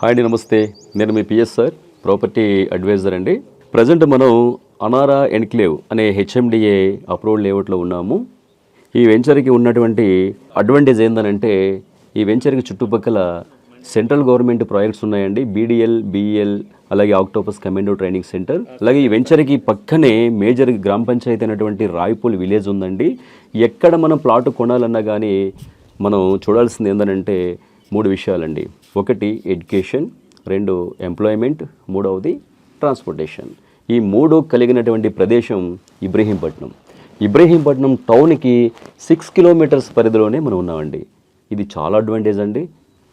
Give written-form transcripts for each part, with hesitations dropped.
Hi అండి, నమస్తే. నేను మీ పిఎస్ సార్, ప్రాపర్టీ అడ్వైజర్ అండి. ప్రజెంట్ మనం అనారా ఎన్క్లేవ్ అనే హెచ్ఎండిఏ అప్రూవ్డ్ లేఅవుట్లో ఉన్నాము. ఈ వెంచర్కి ఉన్నటువంటి అడ్వాంటేజ్ ఏంటంటే, ఈ వెంచర్కి చుట్టుపక్కల సెంట్రల్ గవర్నమెంట్ ప్రాజెక్ట్స్ ఉన్నాయండి. బీడీఎల్, బీఈఎల్, అలాగే ఆక్టోపస్ కమాండో ట్రైనింగ్ సెంటర్. అలాగే ఈ వెంచర్కి పక్కనే మేజర్ గ్రామ పంచాయతీ అయినటువంటి రాయపూల్ విలేజ్ ఉందండి. ఎక్కడ మనం ప్లాట్ కొనాలన్నా కానీ మనం చూడాల్సింది ఏంటంటే 3 విషయాలండి. 1 ఎడ్యుకేషన్, 2 ఎంప్లాయ్మెంట్, 3వది ట్రాన్స్పోర్టేషన్. ఈ 3 కలిగినటువంటి ప్రదేశం ఇబ్రహీంపట్నం. ఇబ్రహీంపట్నం టౌన్కి 6 కిలోమీటర్స్ పరిధిలోనే మనం ఉన్నామండి. ఇది చాలా అడ్వాంటేజ్ అండి.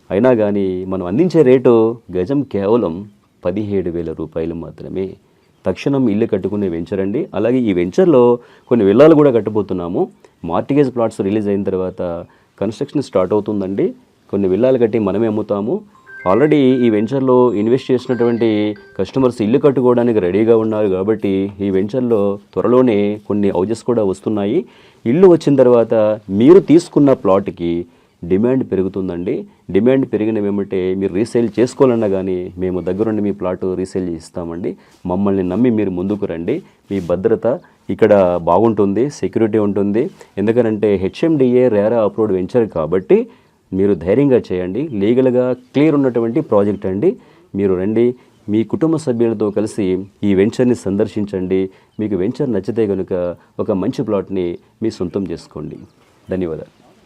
అయినా కానీ మనం అందించే రేటు గజం కేవలం 17,000 రూపాయలు మాత్రమే. తక్షణం ఇల్లు కట్టుకునే వెంచర్ అండి. అలాగే ఈ వెంచర్లో కొన్ని విల్లాలు కూడా కట్టబోతున్నాము. మార్టిగేజ్ ప్లాట్స్ రిలీజ్ అయిన తర్వాత కన్స్ట్రక్షన్ స్టార్ట్ అవుతుందండి. కొన్ని విల్లాలు కట్టి మనమే అమ్ముతాము. ఆల్రెడీ ఈ వెంచర్లో ఇన్వెస్ట్ చేసినటువంటి కస్టమర్స్ ఇల్లు కట్టుకోవడానికి రెడీగా ఉన్నారు. కాబట్టి ఈ వెంచర్లో త్వరలోనే కొన్ని హౌజెస్ కూడా వస్తున్నాయి. ఇల్లు వచ్చిన తర్వాత మీరు తీసుకున్న ప్లాట్కి డిమాండ్ పెరుగుతుందండి. డిమాండ్ పెరిగినవేమంటే మీరు రీసేల్ చేసుకోవాలన్నా కానీ మేము దగ్గరుండి మీ ప్లాట్ రీసేల్ ఇస్తామండి. మమ్మల్ని నమ్మి మీరు ముందుకు రండి. మీ భద్రత ఇక్కడ బాగుంటుంది, సెక్యూరిటీ ఉంటుంది. ఎందుకంటే హెచ్ఎండిఏ రేరా అప్రూవ్డ్ వెంచర్ కాబట్టి మీరు ధైర్యంగా చేయండి. లీగల్గా క్లియర్ ఉన్నటువంటి ప్రాజెక్ట్ అండి. మీరు రండి, మీ కుటుంబ సభ్యులతో కలిసి ఈ వెంచర్ని సందర్శించండి. మీకు వెంచర్ నచ్చితే కనుక ఒక మంచి ప్లాట్ని మీ సొంతం చేసుకోండి. ధన్యవాదాలు.